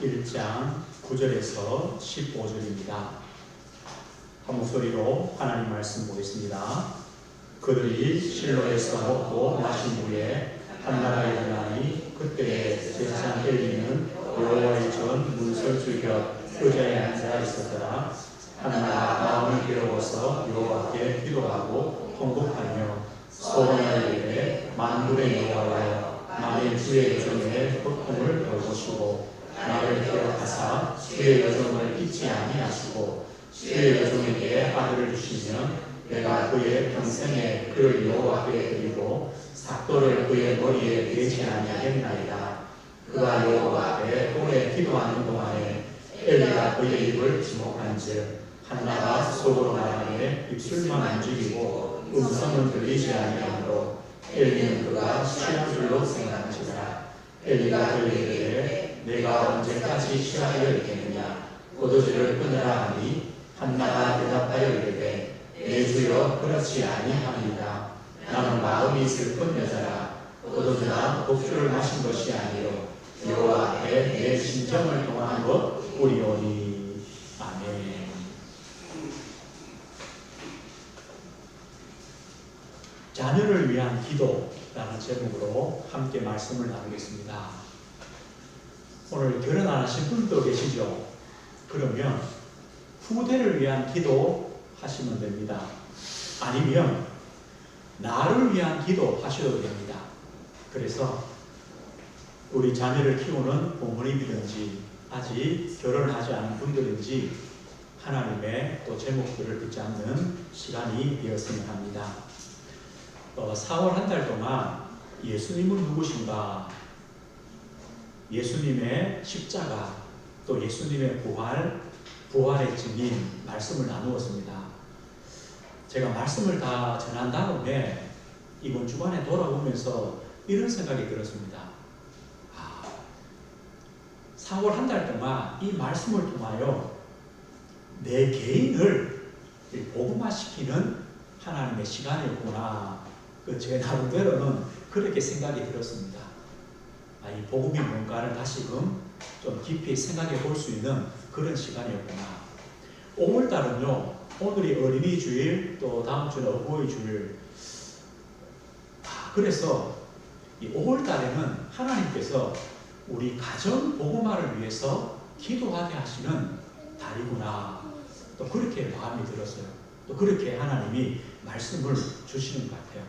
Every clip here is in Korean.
1장 9절에서 15절입니다. 한 목소리로 하나님 말씀 보겠습니다. 그들이 실로에서 먹고 마신 후에 한나라에 들어가니 그때에 제사장 엘리는 여호와의 전 문설주 곁 의자에 앉아 있었더라. 한나라가 마음이 괴로워서 여호와께 기도하고 통곡하며 소원을 이르되 만군의 여호와여, 만일 주의 여정에 고통을 덜으시고 나를 기억하사 주의 여정을 잊지 아니하시고 주의 여종에게 아들을 주시면 내가 그의 평생에 그를 여호와께 드리고 삭도를 그의 머리에 대지 아니하겠나이다. 그가 여호와 앞에 오래 기도하는 동안에 엘리가 그의 입을 지목한즉 한나가 속으로 말하되 입술만 움직이고 음성은 들리지 아니하므로 엘리는 그가 취한 줄로 생각한지라. 엘리가 그에게 이르되 내가 언제까지 취하여 있겠느냐, 포도주를 끊으라 하니 한나가 대답하여 이르되 내 주여 그렇지 아니합니다. 나는 마음이 슬픈 여자라. 포도주나 독주를 마신 것이 아니요 여호와 앞에 내 심정을 통한 것뿐이오니. 아멘. 자녀를 위한 기도라는 제목으로 함께 말씀을 나누겠습니다. 오늘 결혼 안 하신 분도 계시죠? 그러면 후대를 위한 기도 하시면 됩니다. 아니면 나를 위한 기도 하셔도 됩니다. 그래서 우리 자녀를 키우는 부모님이든지 아직 결혼하지 않은 분들인지 하나님의 또 제목들을 붙잡는 시간이 되었으면 합니다. 4월 한 달 동안 예수님은 누구신가, 예수님의 십자가, 또 예수님의 부활의 증인 말씀을 나누었습니다. 제가 말씀을 다 전한 다음에 이번 주간에 돌아오면서 이런 생각이 들었습니다. 4월 한 달 동안 이 말씀을 통하여 내 개인을 복음화시키는 하나님의 시간이었구나. 제 나름대로는 그렇게 생각이 들었습니다. 이 복음이 뭔가를 다시금 좀 깊이 생각해 볼 수 있는 그런 시간이었구나. 5월달은요, 오늘이 어린이 주일, 또 다음 주는 어버이 주일. 그래서 이 5월달에는 하나님께서 우리 가정 복음화를 위해서 기도하게 하시는 달이구나. 또 그렇게 마음이 들었어요. 또 그렇게 하나님이 말씀을 주시는 것 같아요.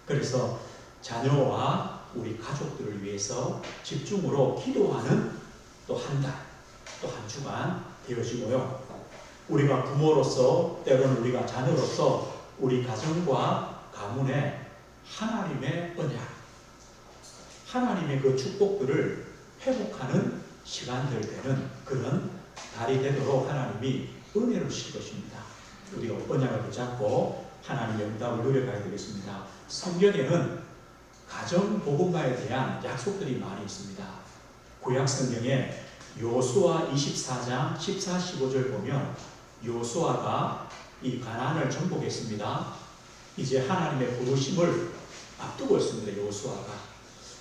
그래서 자녀와 우리 가족들을 위해서 집중으로 기도하는 또 한 달, 또 한 주간 되어지고요. 우리가 부모로서, 때로는 우리가 자녀로서 우리 가정과 가문에 하나님의 언약, 하나님의 그 축복들을 회복하는 시간들 되는 그런 달이 되도록 하나님이 은혜를 주실 것입니다. 우리가 언약을 붙잡고 하나님의 응답을 누려가야 되겠습니다. 성경에는 가정 복음화에 대한 약속들이 많이 있습니다. 구약 성경에 여호수아 24장 14, 15절 보면 여호수아가 이 가나안을 정복했습니다. 이제 하나님의 부르심을 앞두고 있습니다. 여호수아가.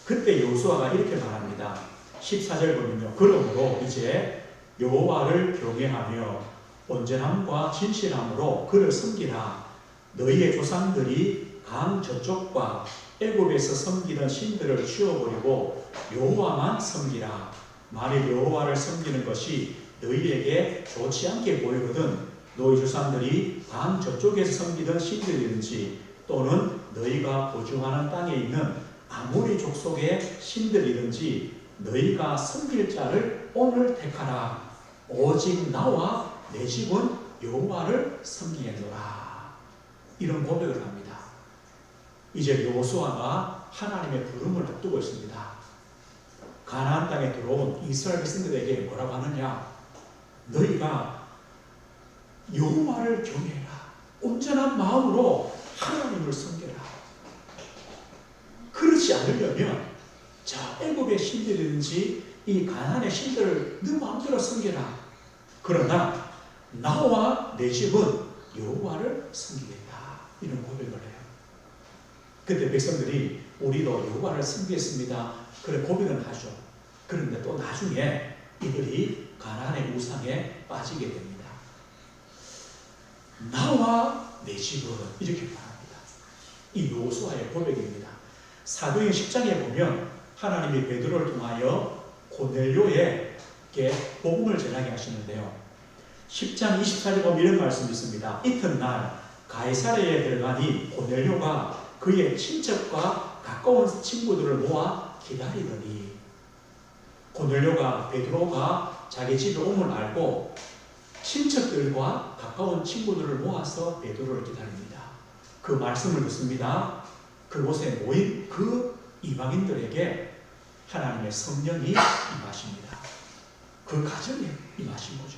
그때 여호수아가 이렇게 말합니다. 14절 보면요. 그러므로 이제 여호와를 경외하며 온전함과 진실함으로 그를 섬기라. 너희의 조상들이 강 저쪽과 애굽에서 섬기던 신들을 치워버리고 여호와만 섬기라. 만일 여호와를 섬기는 것이 너희에게 좋지 않게 보이거든 너희 조상들이 강 저쪽에서 섬기던 신들이든지 또는 너희가 거주하는 땅에 있는 아모리 족속의 신들이든지 너희가 섬길 자를 오늘 택하라. 오직 나와 내 집은 여호와를 섬기겠노라. 이런 고백을 합니다. 이제 여호수아가 하나님의 부름을 앞두고 있습니다. 가나안 땅에 들어온 이스라엘 백성들에게 뭐라고 하느냐? 너희가 여호와를 경외해라. 온전한 마음으로 하나님을 섬겨라. 그렇지 않으려면 애굽의 신들이든지 이 가나안의 신들을 네 마음대로 섬겨라. 그러나 나와 내 집은 여호와를 섬기겠다. 이런 고백을 해요. 그때 백성들이 우리도 여호와를 섬기겠습니다. 그런 고백은 하죠. 그런데 또 나중에 이들이 가나안의 우상에 빠지게 됩니다. 나와 내 집은 이렇게 말합니다. 이 여호수아의 고백입니다. 사도행 10장에 보면 하나님이 베드로를 통하여 고넬료에게 복음을 전하게 하시는데요. 10장 24절에 보면 이런 말씀이 있습니다. 이튿날 가이사랴에 들어가니 고넬료가 그의 친척과 가까운 친구들을 모아 기다리더니, 고넬료가 베드로가 자기 집에 옴을 알고 친척들과 가까운 친구들을 모아서 베드로를 기다립니다. 그 말씀을 듣습니다. 그곳에 모인 그 이방인들에게 하나님의 성령이 임하십니다. 그 가정에 임하신 거죠.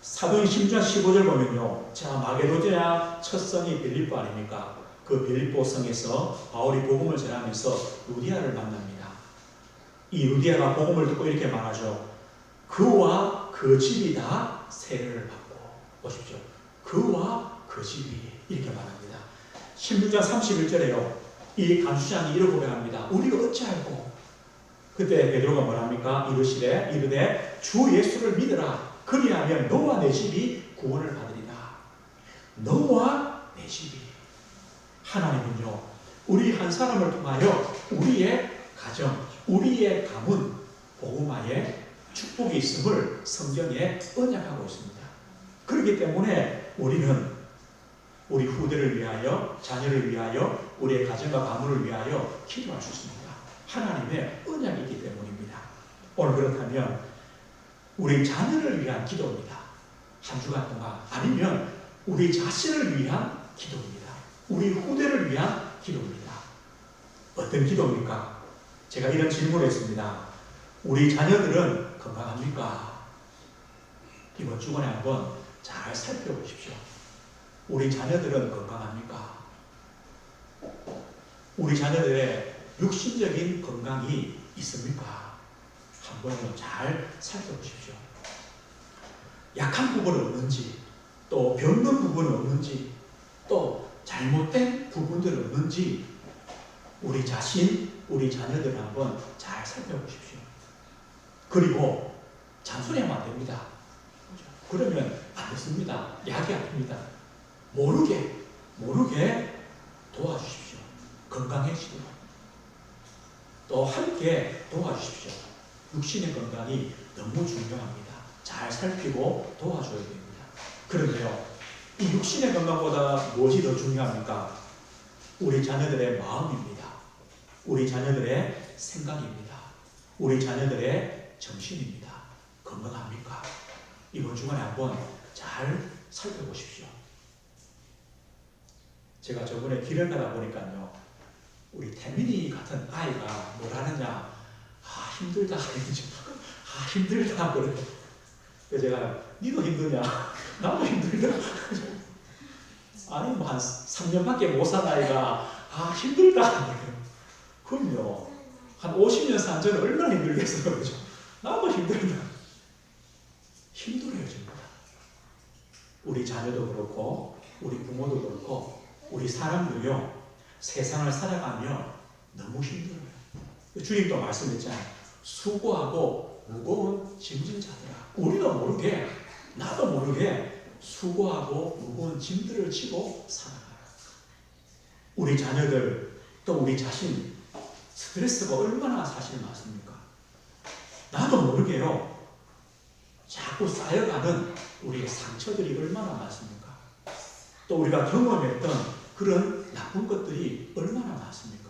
사도행 10장 15절 보면요. 자, 마게도냐 첫 성이 빌립보 아닙니까? 그 빌립보 성에서 바울이 복음을 전하면서 루디아를 만납니다. 이 루디아가 복음을 듣고 이렇게 말하죠. 그와 그 집이 다 세례를 받고, 보십시오. 그와 그 집이, 이렇게 말합니다. 16장 31절에요. 이 간수장이 이렇게 고백합니다. 우리가 어찌 알고? 그때 베드로가 뭐랍니까? 이르되 주 예수를 믿으라. 그리하면 너와 내 집이 구원을 받으리라. 너와 내 집이. 하나님은요, 우리 한 사람을 통하여 우리의 가정, 우리의 가문, 복음화에 축복이 있음을 성경에 언약하고 있습니다. 그렇기 때문에 우리는 우리 후대를 위하여, 자녀를 위하여, 우리의 가정과 가문을 위하여 기도할 수 있습니다. 하나님의 언약이 있기 때문입니다. 오늘 그렇다면 우리 자녀를 위한 기도입니다. 한 주간 동안. 아니면 우리 자신을 위한 기도입니다. 우리 후대를 위한 기도입니다. 어떤 기도입니까? 제가 이런 질문을 했습니다. 우리 자녀들은 건강합니까? 이번 주간에 한번 잘 살펴보십시오. 우리 자녀들은 건강합니까? 우리 자녀들의 육신적인 건강이 있습니까? 한번 잘 살펴보십시오. 약한 부분은 없는지, 또 병든 부분은 없는지, 또 잘못된 부분들은 없는지 우리 자신, 우리 자녀들을 한번 잘 살펴보십시오. 그리고 잔소리하면 안 됩니다. 그러면 안 됐습니다. 약이 아닙니다. 모르게 도와주십시오. 건강해지도록. 또 함께 도와주십시오. 육신의 건강이 너무 중요합니다. 잘 살피고 도와줘야 됩니다. 그런데요, 이 육신의 건강보다 무엇이 더 중요합니까? 우리 자녀들의 마음입니다. 우리 자녀들의 생각입니다. 우리 자녀들의 정신입니다. 건강합니까? 이번 주간에 한번 잘 살펴보십시오. 제가 저번에 길을 가다 보니까요, 우리 태민이 같은 아이가 뭘 하느냐, 힘들다, 힘들다, 그래요. 그래서 제가, 니도 힘드냐? 나도 힘들다. 아니, 뭐 한 3년밖에 못 산 아이가, 힘들다. 그럼요, 한 50년 산 저는 얼마나 힘들겠어요. 그죠? 나도 힘들다. 힘들어집니다. 우리 자녀도 그렇고, 우리 부모도 그렇고, 우리 사람도요, 세상을 살아가며 너무 힘들어요. 주님도 말씀했잖아요. 수고하고 무거운 짐진 자들아. 우리도 모르게, 나도 모르게 수고하고 무거운 짐들을 지고 살아가요. 우리 자녀들, 또 우리 자신, 스트레스가 얼마나 사실 많습니까? 나도 모르게요, 자꾸 쌓여가는 우리의 상처들이 얼마나 많습니까? 또 우리가 경험했던 그런 나쁜 것들이 얼마나 많습니까?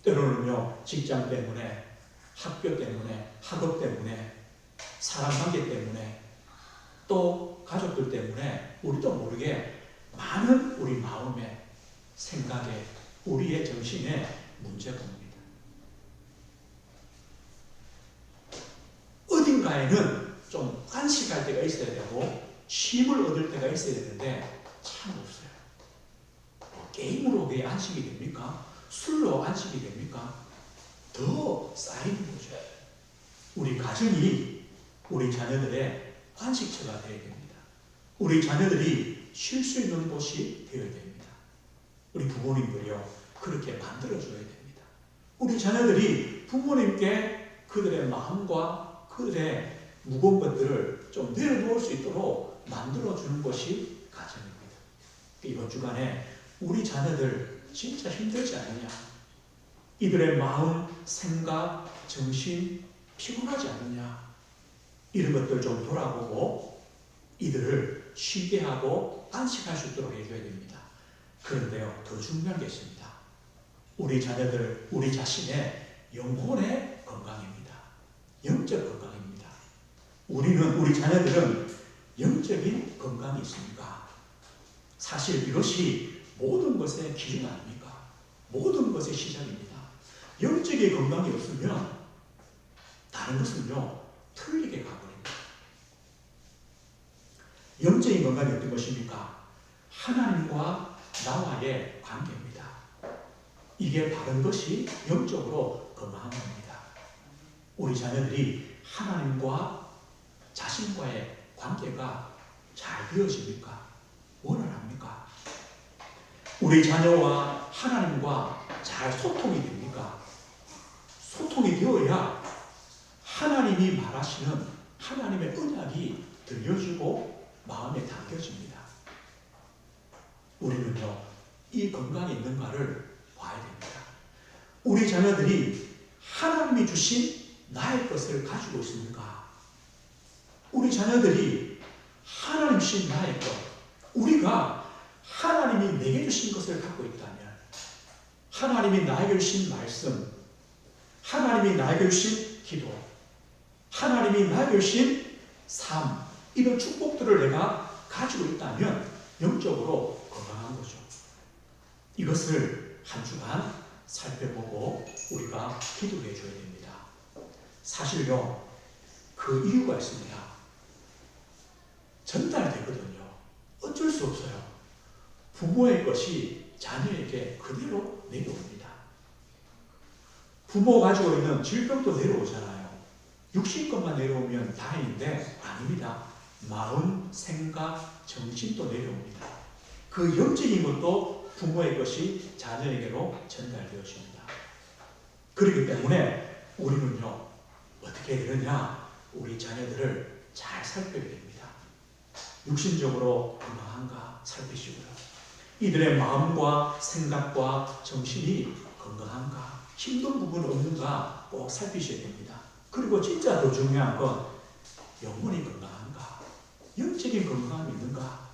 때로는요, 직장 때문에, 학교 때문에, 학업 때문에, 사람 관계 때문에, 또 가족들 때문에 우리도 모르게 많은 우리 마음에, 생각에, 우리의 정신에 문제가 옵니다. 어딘가에는 좀 안식할 때가 있어야 되고 쉼을 얻을 때가 있어야 되는데 참 없어요. 게임으로 그게 안식이 됩니까? 술로 안식이 됩니까? 더 쌓이는 거죠. 우리 가정이 우리 자녀들의 안식처가 되어야 됩니다. 우리 자녀들이 쉴 수 있는 곳이 되어야 됩니다. 우리 부모님들이요, 그렇게 만들어줘야 됩니다. 우리 자녀들이 부모님께 그들의 마음과 그들의 무거운 것들을 좀 내려놓을 수 있도록 만들어주는 것이 가정입니다. 이번 주간에 우리 자녀들 진짜 힘들지 않느냐? 이들의 마음, 생각, 정신 피곤하지 않느냐? 이런 것들 좀 돌아보고 이들을 쉬게 하고 안식할 수 있도록 해줘야 됩니다. 그런데요, 더 중요한 게 있습니다. 우리 자녀들, 우리 자신의 영혼의 건강입니다. 영적 건강입니다. 우리 자녀들은 영적인 건강이 있습니까? 사실 이것이 모든 것의 기준 아닙니까? 모든 것의 시작입니다. 영적인 건강이 없으면 다른 것은요, 틀리게 가버립니다. 영적인 건강이 어떤 것입니까? 하나님과 나와의 관계입니다. 이게 바른 것이 영적으로 건강한 겁니다. 우리 자녀들이 하나님과 자신과의 관계가 잘 되어집니까? 원활합니까? 우리 자녀와 하나님과 잘 소통이 됩니까? 소통이 되어야 하나님이 말하시는 하나님의 언약이 들려지고 마음에 담겨집니다. 우리는요, 이 건강이 있는가를 봐야 됩니다. 우리 자녀들이 하나님이 주신 나의 것을 가지고 있습니까? 우리 자녀들이 하나님 주신 나의 것, 우리가 하나님이 내게 주신 것을 갖고 있다면, 하나님이 나에게 주신 말씀, 하나님이 나에게 주신 기도, 하나님이 나에게 주신 삶, 이런 축복들을 내가 가지고 있다면 영적으로 건강한 거죠. 이것을 한 주간 살펴보고 우리가 기도해 줘야 됩니다. 사실요, 그 이유가 있습니다. 전달되거든요. 어쩔 수 없어요. 부모의 것이 자녀에게 그대로 내려옵니다. 부모가 가지고 있는 질병도 내려오잖아요. 육신 것만 내려오면 다행인데 아닙니다. 마음, 생각, 정신도 내려옵니다. 그 영적인 것도 부모의 것이 자녀에게로 전달되어집니다. 그렇기 때문에 우리는요, 어떻게 해야 되느냐? 우리 자녀들을 잘 살펴야 됩니다. 육신적으로 건강한가 살피시고요. 이들의 마음과 생각과 정신이 건강한가, 힘든 부분 없는가 꼭 살피셔야 됩니다. 그리고 진짜 더 중요한 건 영혼이 건강한가, 영적인 건강함이 있는가,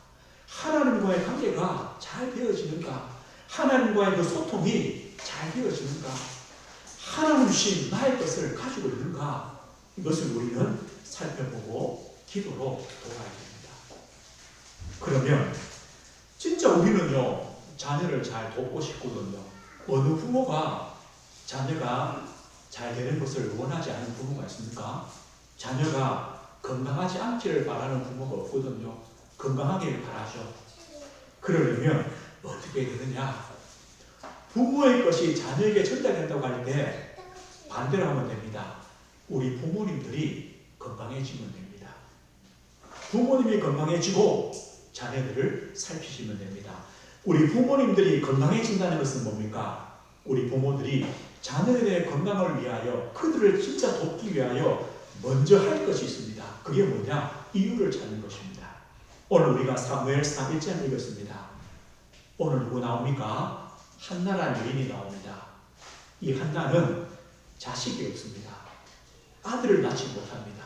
하나님과의 관계가 잘 되어지는가, 하나님과의 그 소통이 잘 되어지는가, 하나님 주신 나의 것을 가지고 있는가, 이것을 우리는 살펴보고 기도로 도와야 됩니다. 그러면 진짜 우리는요, 자녀를 잘 돕고 싶거든요. 어느 부모가 자녀가 잘 되는 것을 원하지 않는 부모가 있습니까? 자녀가 건강하지 않기를 바라는 부모가 없거든요. 건강하기를 바라죠. 그러려면 어떻게 해야 되느냐? 부모의 것이 자녀에게 전달된다고 할 때 반대로 하면 됩니다. 우리 부모님들이 건강해지면 됩니다. 부모님이 건강해지고 자녀들을 살피시면 됩니다. 우리 부모님들이 건강해진다는 것은 뭡니까? 우리 부모들이 자녀들의 건강을 위하여, 그들을 진짜 돕기 위하여 먼저 할 것이 있습니다. 그게 뭐냐? 이유를 찾는 것입니다. 오늘 우리가 사무엘상 1장 읽었습니다. 오늘 누구 나옵니까? 한나라는 여인이 나옵니다. 이 한나는 자식이 없습니다. 아들을 낳지 못합니다.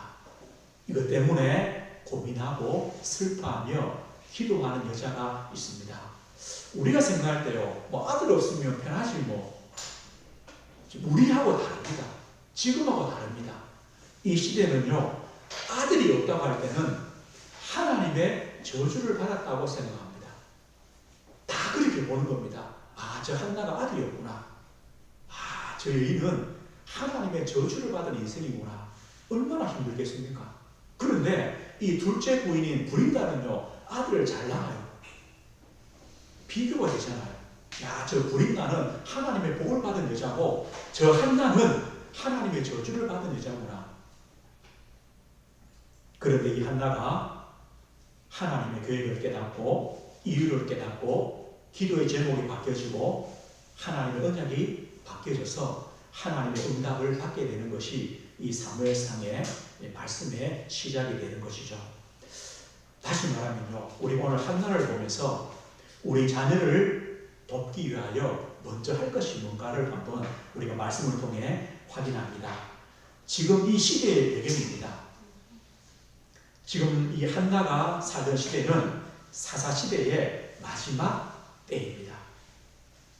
이것 때문에 고민하고 슬퍼하며 기도하는 여자가 있습니다. 우리가 생각할 때요, 아들 없으면 편하지 우리하고 다릅니다. 지금하고 다릅니다. 이 시대는요, 아들이 없다고 할 때는 하나님의 저주를 받았다고 생각합니다. 다 그렇게 보는 겁니다. 아, 저 한나가 아들이 없구나. 아, 저 여인은 하나님의 저주를 받은 인생이구나. 얼마나 힘들겠습니까? 그런데 이 둘째 부인인 브린다는요, 아들을 잘 낳아요. 비교가 되잖아요. 야, 저 브린다는 하나님의 복을 받은 여자고 저 한나는 하나님의 저주를 받은 여자구나. 그런데 이 한나가 하나님의 계획을 깨닫고 이유를 깨닫고 기도의 제목이 바뀌어지고 하나님의 언약이 바뀌어져서 하나님의 응답을 받게 되는 것이 이 사무엘상의 말씀의 시작이 되는 것이죠. 다시 말하면요, 우리 오늘 한나를 보면서 우리 자녀를 돕기 위하여 먼저 할 것이 뭔가를 한번 우리가 말씀을 통해 확인합니다. 지금 이 시대의 배경입니다. 지금 이 한나가 살던 시대는 사사시대의 마지막 때입니다.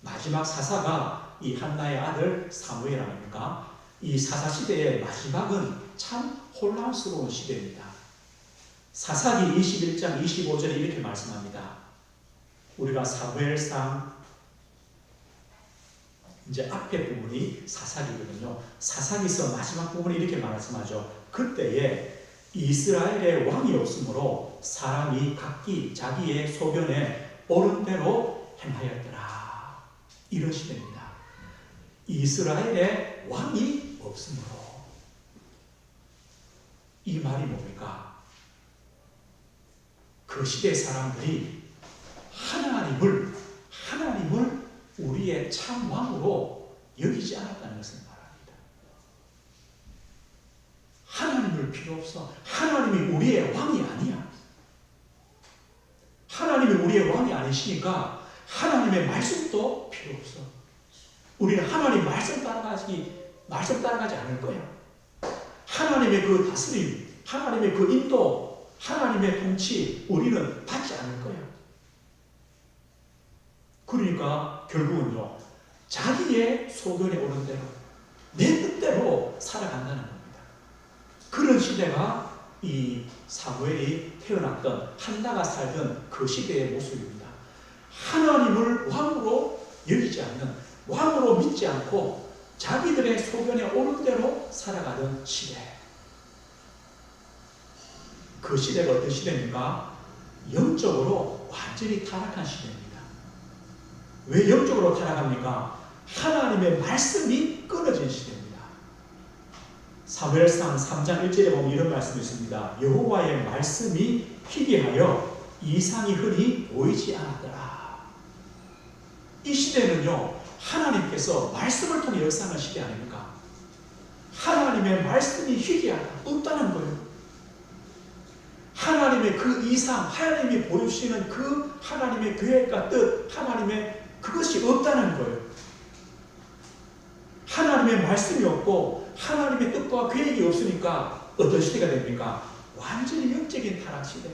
마지막 사사가 이 한나의 아들 사무엘 아닙니까? 이 사사시대의 마지막은 참 혼란스러운 시대입니다. 사사기 21장 25절에 이렇게 말씀합니다. 우리가 사무엘상 이제 앞에 부분이 사사기거든요. 사사기서 마지막 부분이 이렇게 말씀하죠. 그때에 이스라엘의 왕이 없으므로 사람이 각기 자기의 소견에 옳은 대로 행하였더라. 이런 시대입니다. 이스라엘의 왕이 없으므로. 이 말이 뭡니까? 그 시대 사람들이 하나님을 우리의 참 왕으로 여기지 않았다는 것을 말합니다. 하나님을 필요 없어. 하나님이 우리의 왕이 아니야. 하나님이 우리의 왕이 아니시니까 하나님의 말씀도 필요 없어. 우리는 하나님 말씀 따라가지 않을 거야. 하나님의 그 다스림, 하나님의 그 인도, 하나님의 통치 우리는 받지 않을 거야. 그러니까 결국은요, 자기의 소견에 오른 대로 내 뜻대로 살아간다는 겁니다. 그런 시대가 이 사무엘이 태어났던, 한나가 살던 그 시대의 모습입니다. 하나님을 왕으로 여기지 않는, 왕으로 믿지 않고 자기들의 소견에 오른 대로 살아가던 시대. 그 시대가 어떤 시대입니까? 영적으로 완전히 타락한 시대입니다. 왜 영적으로 타락합니까? 하나님의 말씀이 끊어진 시대입니다. 사무엘상 3장 1절에 보면 이런 말씀이 있습니다. 여호와의 말씀이 희귀하여 이상이 흔히 보이지 않았더라. 이 시대는요, 하나님께서 말씀을 통해 역사하는 시대 아닙니까? 하나님의 말씀이 희귀하다, 없다는 거예요. 하나님의 그 이상, 하나님이 보여주시는 그 하나님의 계획과 뜻, 하나님의 그것이 없다는 거예요. 하나님의 말씀이 없고 하나님의 뜻과 계획이 없으니까 어떤 시대가 됩니까? 완전히 영적인 타락 시대.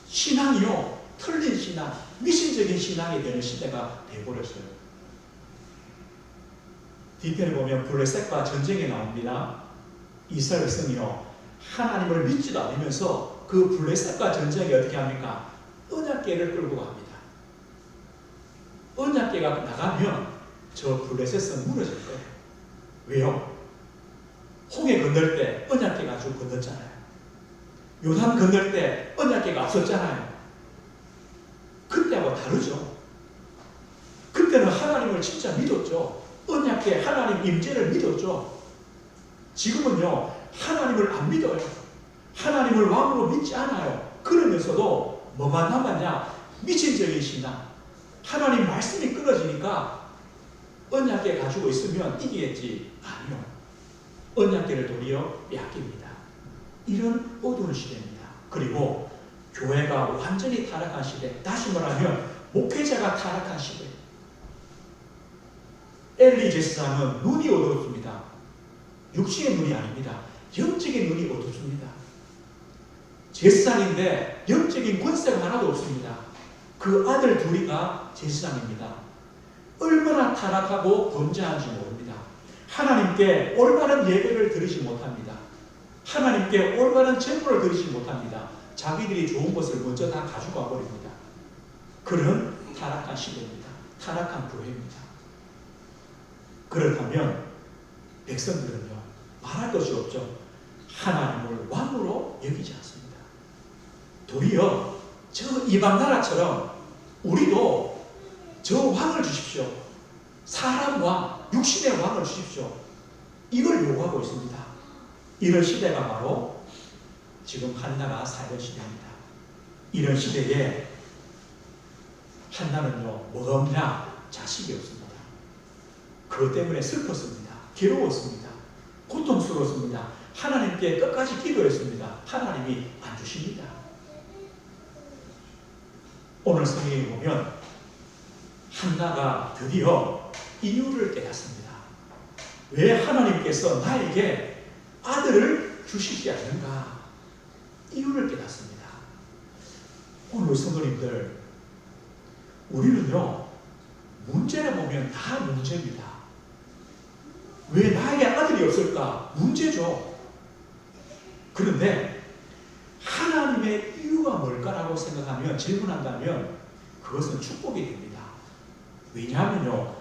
신앙이요, 틀린 신앙, 미신적인 신앙이 되는 시대가 되어버렸어요. 뒤편에 보면 블레셋과 전쟁이 나옵니다. 이스라엘 백성이요, 하나님을 믿지도 않으면서 그 블레셋과 전쟁이 어떻게 합니까? 언약궤를 끌고 갑니다. 언약궤가 나가면 저 블레셋은 무너질 거예요. 왜요? 홍해 건널 때 언약궤 가지고 건넜잖아요. 요단 건널 때 언약궤가 없었잖아요. 그때하고 다르죠. 그때는 하나님을 진짜 믿었죠. 언약궤 하나님 임재를 믿었죠. 지금은요, 하나님을 안 믿어요. 하나님을 왕으로 믿지 않아요. 그러면서도 뭐만 남았냐? 미친적인 신앙. 하나님 말씀이 끊어지니까 언약궤 가지고 있으면 이기겠지. 아니요. 언약궤를 도리어 빼앗깁니다. 이런 어두운 시대입니다. 그리고 교회가 완전히 타락한 시대. 다시 말하면 목회자가 타락한 시대. 엘리 제사장은 눈이 어두웠습니다. 육신의 눈이 아닙니다. 영적인 눈이 어둡습니다. 제사장인데 영적인 권세가 하나도 없습니다. 그 아들 둘이가 제사장입니다. 얼마나 타락하고 범죄한지 모릅니다. 하나님께 올바른 예배를 드리지 못합니다. 하나님께 올바른 제물을 드리지 못합니다. 자기들이 좋은 것을 먼저 다 가지고 와버립니다. 그런 타락한 시대입니다. 타락한 교회입니다. 그렇다면 백성들은요, 말할 것이 없죠. 하나님을 왕으로 여기지 않습니다. 도리어 저 이방 나라처럼 우리도 저 왕을 주십시오. 사람 왕, 육신의 왕을 주십시오. 이걸 요구하고 있습니다. 이런 시대가 바로 지금 한나가 살던 시대입니다. 이런 시대에 한나는요, 뭐가 없냐? 자식이 없습니다. 그것 때문에 슬펐습니다. 괴로웠습니다. 고통스러웠습니다. 하나님께 끝까지 기도했습니다. 하나님이 안 주십니다. 오늘 성경에 보면 한나가 드디어 이유를 깨닫습니다. 왜 하나님께서 나에게 아들을 주시지 않는가? 이유를 깨닫습니다. 오늘 성도님들, 우리는요, 문제를 보면 다 문제입니다. 왜 나에게 아들이 없을까? 문제죠. 그런데 하나님의 이유가 뭘까라고 생각하면, 질문한다면 그것은 축복이 됩니다. 왜냐하면요,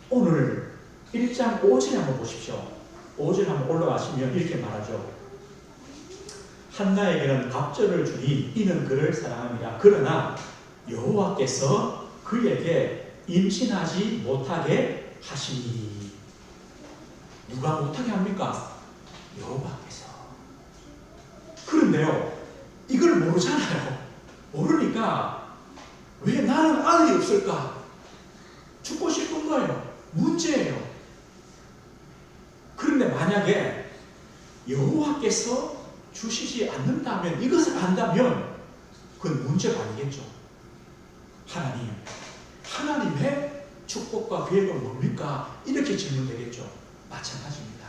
오늘 1장 5절에 한번 보십시오. 5절 한번 올라가시면 이렇게 말하죠. 한나에게는 갑절을 주니 이는 그를 사랑합니다. 그러나 여호와께서 그에게 임신하지 못하게 하시니. 누가 못하게 합니까? 여호와께서. 그런데요, 이걸 모르잖아요. 모르니까 왜 나는 아들이 없을까? 죽고 싶은 거예요. 문제예요. 그런데 만약에 여호와께서 주시지 않는다면, 이것을 안다면 그건 문제가 아니겠죠. 하나님의 축복과 계획은 뭡니까? 이렇게 질문되겠죠. 마찬가지입니다.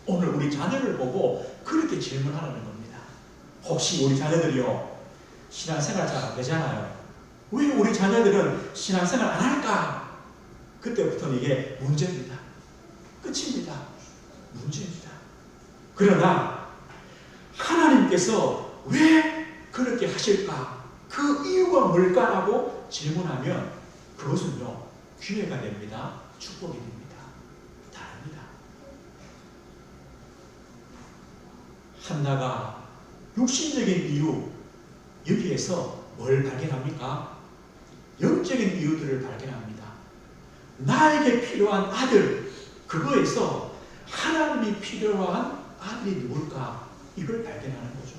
오늘 우리 자녀를 보고 그렇게 질문하라는 겁니다. 혹시 우리 자녀들이요, 신앙생활 잘 안 되잖아요. 왜 우리 자녀들은 신앙생활 안 할까? 그때부터는 이게 문제입니다. 끝입니다. 문제입니다. 그러나 하나님께서 왜 그렇게 하실까? 그 이유가 뭘까라고 질문하면 그것은요, 기회가 됩니다. 축복이 됩니다. 다릅니다. 한나가 육신적인 이유, 여기에서 뭘 발견합니까? 영적인 이유들을 발견합니다. 나에게 필요한 아들, 그거에서 하나님이 필요한 아들이 누굴까? 이걸 발견하는 거죠.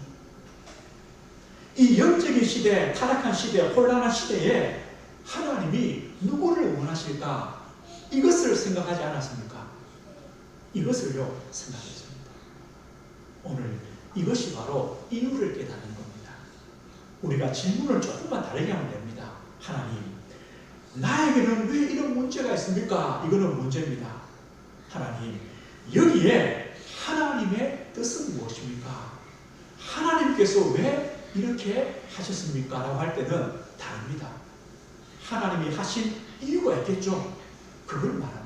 이 영적인 시대, 타락한 시대, 혼란한 시대에 하나님이 누구를 원하실까? 이것을 생각하지 않았습니까? 이것을요, 생각했습니다. 오늘 이것이 바로 이유를 깨닫는 겁니다. 우리가 질문을 조금만 다르게 하면 됩니다. 하나님, 나에게는 왜 이런 문제가 있습니까? 이거는 문제입니다. 하나님, 여기에 하나님의 뜻은 무엇입니까? 하나님께서 왜 이렇게 하셨습니까? 라고 할 때는 다릅니다. 하나님이 하신 이유가 있겠죠. 그걸 말합니다.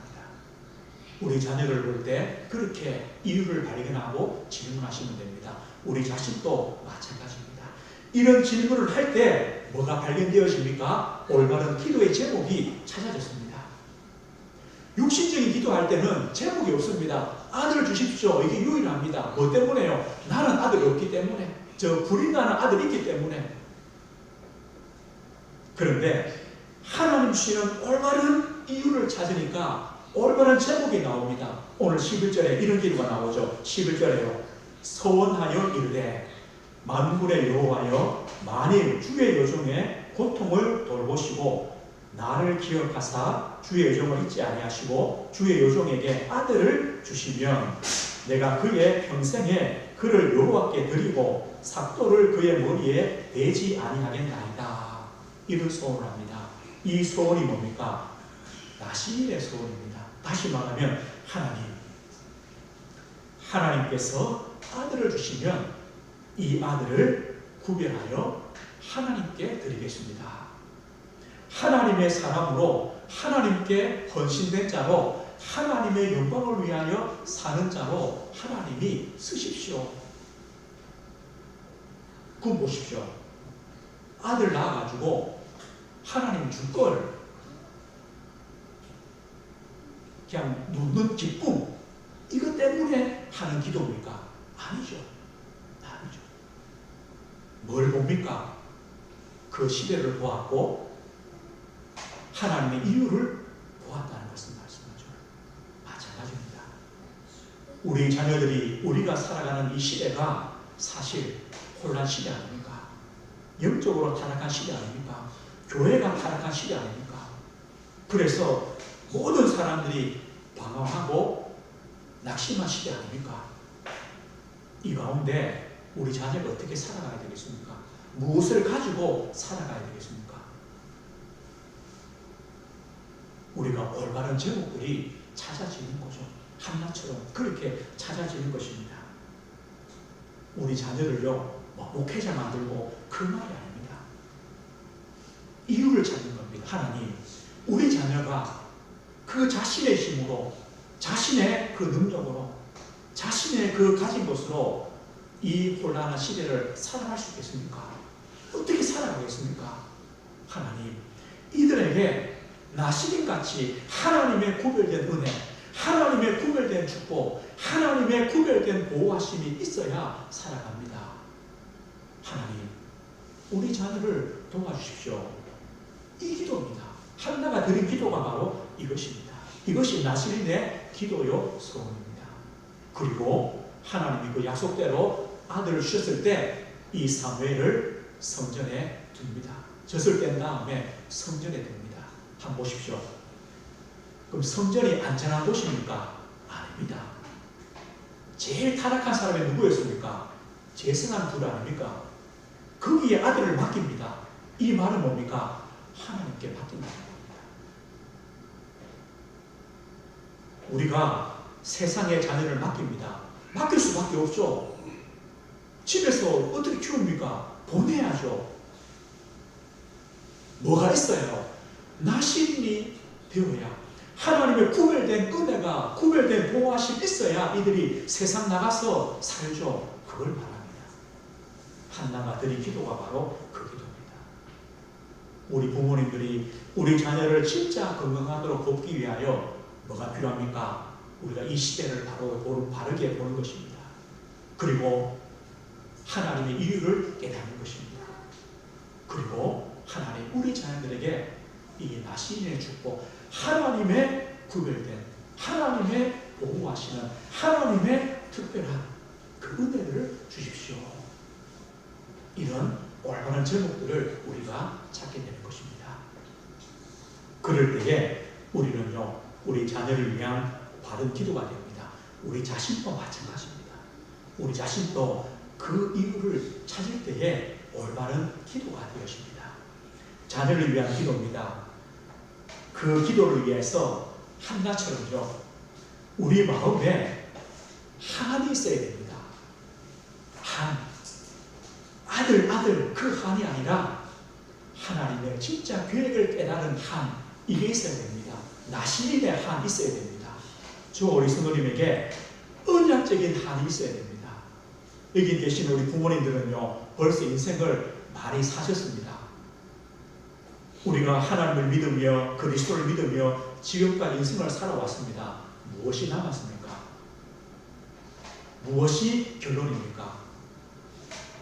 우리 자녀를 볼 때 그렇게 이유를 발견하고 질문하시면 됩니다. 우리 자신도 마찬가지입니다. 이런 질문을 할 때 뭐가 발견되어집니까? 올바른 기도의 제목이 찾아졌습니다. 육신적인 기도할 때는 제목이 없습니다. 아들을 주십시오. 이게 유일합니다. 뭐 때문에요? 나는 아들이 없기 때문에. 저 불인나는 아들이 있기 때문에. 그런데 하나님 주시는 올바른 이유를 찾으니까 올바른 제목이 나옵니다. 오늘 11절에 이런 기도가 나오죠. 11절에요. 서원하여 이르되 만군의 여호와여, 만일 주의 여종의 고통을 돌보시고 나를 기억하사 주의 여종을 잊지 아니하시고 주의 여종에게 아들을 주시면 내가 그의 평생에 그를 여호와께 드리고 삭도를 그의 머리에 대지 아니하겠나이다. 이런 소원을 합니다. 이 소원이 뭡니까? 나시일의 소원입니다. 다시 말하면 하나님께서 아들을 주시면 이 아들을 구별하여 하나님께 드리겠습니다. 하나님의 사람으로, 하나님께 헌신된 자로, 하나님의 영광을 위하여 사는 자로 하나님이 쓰십시오. 그럼 보십시오. 아들 낳아가지고 하나님 줄 걸 그냥 누는 기쁨, 이것 때문에 하는 기도입니까? 아니죠. 아니죠. 뭘 봅니까? 그 시대를 보았고 하나님의 이유를 보았다는 것을 말씀하죠. 마찬가지입니다. 우리 자녀들이, 우리가 살아가는 이 시대가 사실 혼란 시대 아닙니까? 영적으로 타락한 시대 아닙니까? 교회가 타락한 시대 아닙니까? 그래서 모든 사람들이 방황하고 낙심한 시대 아닙니까? 이 가운데 우리 자녀가 어떻게 살아가야 되겠습니까? 무엇을 가지고 살아가야 되겠습니까? 우리가 올바른 제목들이 찾아지는 거죠. 한나처럼 그렇게 찾아지는 것입니다. 우리 자녀를요, 목회자 만들고 그 말이 아닙니다. 이유를 찾는 겁니다. 하나님, 우리 자녀가 그 자신의 힘으로, 자신의 그 능력으로, 자신의 그 가진 것으로 이 혼란한 시대를 살아갈 수 있겠습니까? 어떻게 살아가겠습니까? 하나님, 이들에게 나시린같이 하나님의 구별된 은혜, 하나님의 구별된 축복, 하나님의 구별된 보호하심이 있어야 살아갑니다. 하나님, 우리 자녀를 도와주십시오. 이 기도입니다. 한나가 드린 기도가 바로 이것입니다. 이것이 나시린의 기도요 소원입니다. 그리고 하나님이 그 약속대로 아들을 주셨을 때 이 사무엘을 성전에 둡니다. 젖을 뺀 다음에 성전에 둡니다. 한번 보십시오. 그럼 성전이 안전한 곳입니까? 아닙니다. 제일 타락한 사람이 누구였습니까? 제사장 둘 아닙니까? 거기에 아들을 맡깁니다. 이 말은 뭡니까? 하나님께 맡긴다는 겁니다. 우리가 세상의 자녀를 맡깁니다. 맡길 수밖에 없죠. 집에서 어떻게 키웁니까? 보내야죠. 뭐가 있어요? 나시린이 되어야, 하나님의 구별된 은혜가, 구별된 보호하심이 있어야 이들이 세상 나가서 살죠. 그걸 말합니다. 한나가 드린 기도가 바로 그 기도입니다. 우리 부모님들이 우리 자녀를 진짜 건강하도록 돕기 위하여 뭐가 필요합니까? 우리가 이 시대를 바르게 보는 것입니다. 그리고 하나님의 이유를 깨닫는 것입니다. 그리고 하나님, 우리 자녀들에게 이 나시린의 축복, 하나님의 구별된, 하나님의 보호하시는 하나님의 특별한 그 은혜를 주십시오. 이런 올바른 제목들을 우리가 찾게 되는 것입니다. 그럴 때에 우리는요, 우리 자녀를 위한 바른 기도가 됩니다. 우리 자신도 마찬가지입니다. 우리 자신도 그 이유를 찾을 때에 올바른 기도가 되어집니다. 자녀를 위한 기도입니다. 그 기도를 위해서 한나처럼요, 우리 마음에 한이 있어야 됩니다. 아들, 그 한이 아니라 하나님의 진짜 계획을 깨달은 한, 이게 있어야 됩니다. 나시린의 한이 있어야 됩니다. 저 우리 성도님에게 언약적인 한이 있어야 됩니다. 여기 계신 우리 부모님들은요, 벌써 인생을 많이 사셨습니다. 우리가 하나님을 믿으며 그리스도를 믿으며 지금까지 인생을 살아왔습니다. 무엇이 남았습니까? 무엇이 결론입니까?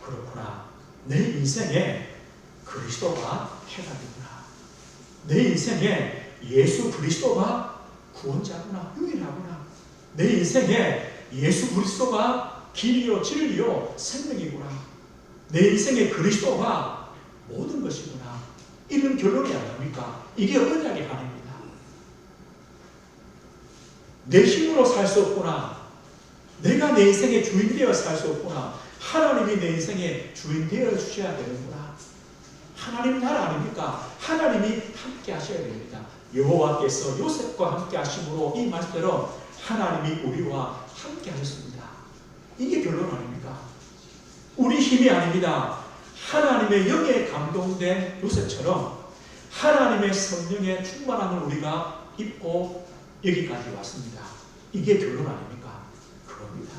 그렇구나. 내 인생에 그리스도가 해답이구나. 내 인생에 예수 그리스도가 구원자구나, 유일하구나. 내 인생에 예수 그리스도가 길이요 진리요 생명이구나. 내 인생에 그리스도가 모든 것이구나. 이런 결론이 아닙니까? 이게 언약의 한입니다. 내 힘으로 살 수 없구나. 내가 내 인생의 주인 되어 살 수 없구나. 하나님이 내 인생의 주인 되어 주셔야 되는구나. 하나님 나라 아닙니까? 하나님이 함께 하셔야 됩니다. 여호와께서 요셉과 함께 하심으로 이 말씀대로 하나님이 우리와 함께 하셨습니다. 이게 결론 아닙니까? 우리 힘이 아닙니다. 하나님의 영에 감동된 요셉처럼 하나님의 성령의 충만함을 우리가 입고 여기까지 왔습니다. 이게 결론 아닙니까? 그겁니다.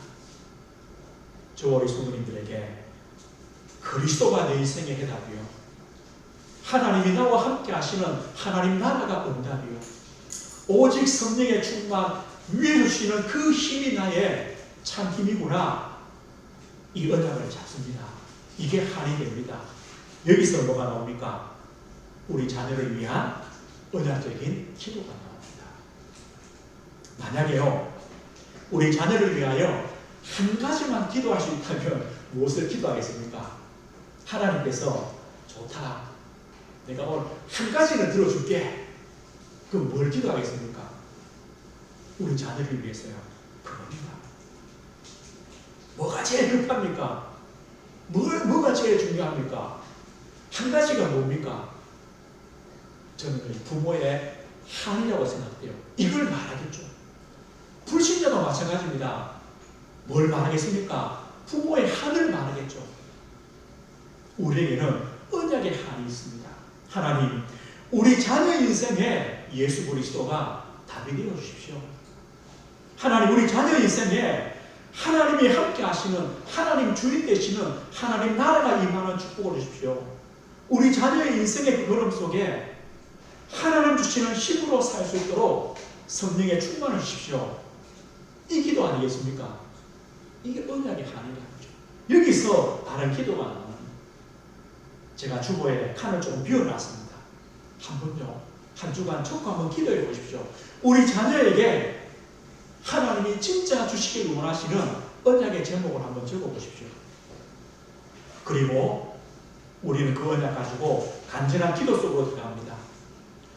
저 우리 성도님들에게 그리스도가 내 인생의 해답이요, 하나님이 나와 함께 하시는 하나님 나라가 응답이요, 오직 성령의 충만 위에 주시는 그 힘이 나의 참 힘이구나. 이 언약을 잡습니다. 이게 한이 됩니다. 여기서 뭐가 나옵니까? 우리 자녀를 위한 언약적인 기도가 나옵니다. 만약에요, 우리 자녀를 위하여 한 가지만 기도할 수 있다면 무엇을 기도하겠습니까? 하나님께서 좋다, 내가 오늘 한 가지는 들어줄게. 그럼 뭘 기도하겠습니까? 우리 자녀를 위해서요. 그겁니다. 뭐가 제일 급합니까? 뭐가 제일 중요합니까? 한 가지가 뭡니까? 저는 부모의 한이라고 생각해요. 이걸 말하겠죠. 불신자도 마찬가지입니다. 뭘 말하겠습니까? 부모의 한을 말하겠죠. 우리에게는 언약의 한이 있습니다. 하나님, 우리 자녀 인생에 예수 그리스도가 답이 되어 주십시오. 하나님, 우리 자녀 인생에 하나님이 함께 하시는, 하나님 주인 되시는 하나님 나라가 임하는 축복을 주십시오. 우리 자녀의 인생의 그 걸음 속에 하나님 주시는 힘으로 살 수 있도록 성령의 충만을 주십시오. 이 기도 아니겠습니까? 이게 언약의 한이라는 거죠. 여기서 다른 기도가 나옵니다. 제가 주보에 칸을 조금 비워놨습니다. 한번요, 한 주간 적고 한번 기도해 보십시오. 우리 자녀에게 하나님이 진짜 주시길 원하시는 언약의 제목을 한번 적어 보십시오. 그리고 우리는 그 언약 가지고 간절한 기도 속으로 들어갑니다.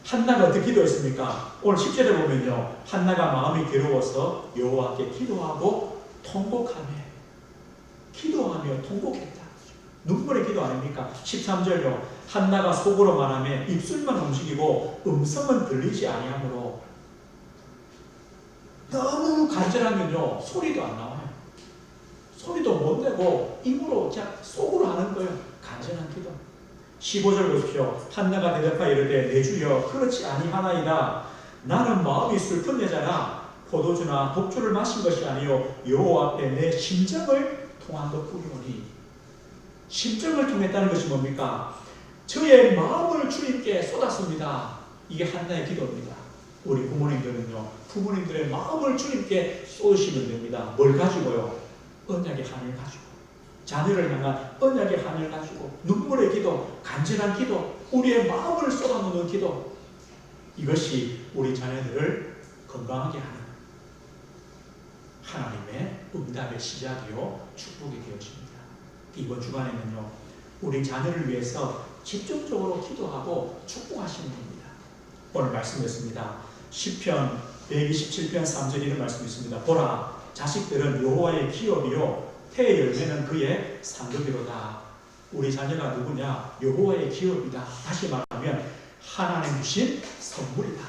한나가 어떻게 기도했습니까? 오늘 10절에 보면요, 한나가 마음이 괴로워서 여호와께 기도하고 통곡하며 통곡했다. 눈물의 기도 아닙니까? 13절요, 한나가 속으로 말하며 입술만 움직이고 음성은 들리지 아니하므로. 너무 간절하면요, 소리도 안 나와요. 소리도 못 내고 입으로 그냥 속으로 하는 거예요. 간절한 기도. 15절 보십시오. 한나가 대답하여 이르되 내 주여 그렇지 아니하나이다. 나는 마음이 슬픈 여자라 포도주나 독주를 마신 것이 아니요 여호와 앞에 내 심정을 통한 것뿐이오니. 심정을 통했다는 것이 뭡니까? 저의 마음을 주님께 쏟았습니다. 이게 한나의 기도입니다. 우리 부모님들은요, 부모님들의 마음을 주님께 쏟으시면 됩니다. 뭘 가지고요? 언약의 한을 가지고, 자녀를 향한 언약의 한을 가지고, 눈물의 기도, 간절한 기도, 우리의 마음을 쏟아놓는 기도, 이것이 우리 자녀들을 건강하게 하는 하나님의 응답의 시작이요 축복이 되어집니다. 이번 주간에는요, 우리 자녀를 위해서 집중적으로 기도하고 축복하시는 겁니다. 오늘 말씀드렸습니다. 시편 127편 3절 이런 말씀이 있습니다. 보라, 자식들은 여호와의 기업이요 태의 열매는 그의 상급이로다. 우리 자녀가 누구냐? 여호와의 기업이다. 다시 말하면 하나님 주신 선물이다.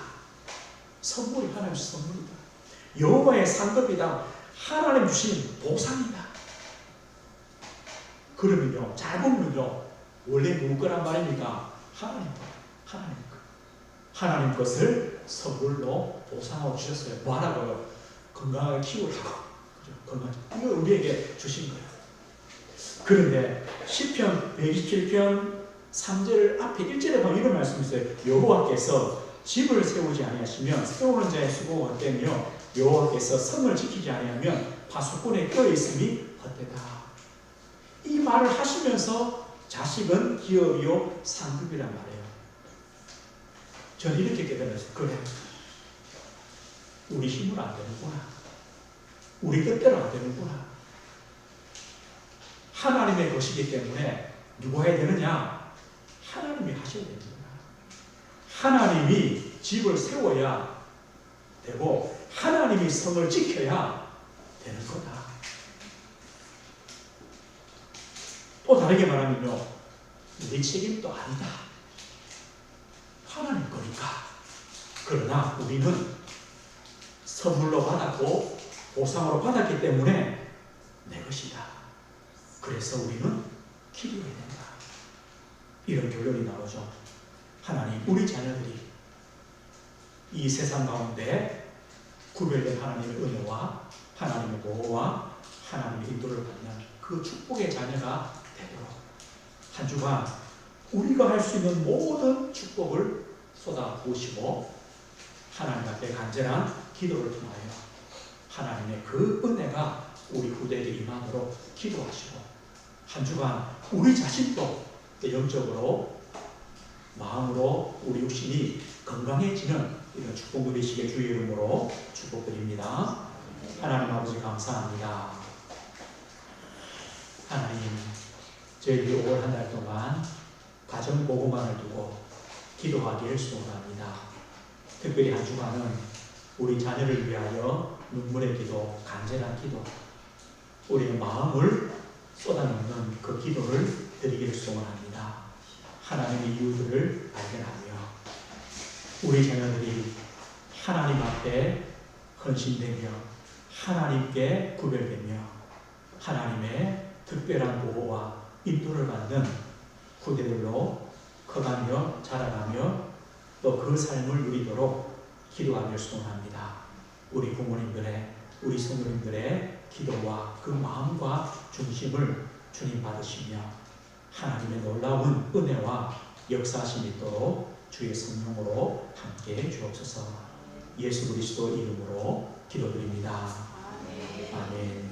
선물이 하나님 주신 선물이다. 여호와의 상급이다. 하나님 주신 보상이다. 그러면요, 잘 보면요, 원래 누구 거란 말입니까? 하나님 거. 하나님 거. 하나님 것을 선물로 보상하고 주셨어요. 뭐 하라고요? 건강하게 키우라고. 건강. 이거 우리에게 주신 거예요. 그런데 시편 127편 3절 앞에 1절에 보면 이런 말씀이 있어요. 여호와께서 집을 세우지 아니하시면 세우는 자의 수고가 헛되며 여호와께서 성을 지키지 아니하면 파수꾼의 껴 있음이 헛되다. 이 말을 하시면서 자식은 기업이요 상급이란 말이에요. 저는 이렇게 깨달았어요. 그래, 우리 힘으로 안 되는구나. 우리 뜻대로 안 되는구나. 하나님의 것이기 때문에 누가 해야 되느냐? 하나님이 하셔야 되는구나. 하나님이 집을 세워야 되고 하나님이 성을 지켜야 되는 거다. 또 다르게 말하면요, 네 책임도 아니다. 하나님 거니까. 그러나 우리는 선물로 받았고 보상으로 받았기 때문에 내 것이다. 그래서 우리는 기도해야 된다. 이런 교훈이 나오죠. 하나님, 우리 자녀들이 이 세상 가운데 구별된 하나님의 은혜와 하나님의 보호와 하나님의 인도를 받는 그 축복의 자녀가 되도록 한 주간 우리가 할 수 있는 모든 축복을 쏟아부으시고 하나님 앞에 간절한 기도를 통하여 하나님의 그 은혜가 우리 후대에게 임하도록 기도하시고 한 주간 우리 자신도 영적으로 마음으로 우리 육신이 건강해지는 이런 축복 누리시게 주의 이름으로 축복드립니다. 하나님 아버지 감사합니다. 하나님, 저희들이 5월 한 달 동안 가정 보고만을 두고 기도하기를 소원합니다. 특별히 한 주간은 우리 자녀를 위하여 눈물의 기도, 간절한 기도, 우리의 마음을 쏟아놓는 그 기도를 드리기를 소원합니다. 하나님의 이유들을 발견하며 우리 자녀들이 하나님 앞에 헌신되며 하나님께 구별되며 하나님의 특별한 보호와 인도를 받는 후대들로 커가며 자라가며 또 그 삶을 누리도록 기도하며 소원합니다. 우리 부모님들의, 우리 성도님들의 기도와 그 마음과 중심을 주님 받으시며 하나님의 놀라운 은혜와 역사하심이 있도록 주의 성령으로 함께 주옵소서. 예수 그리스도 이름으로 기도드립니다. 아멘.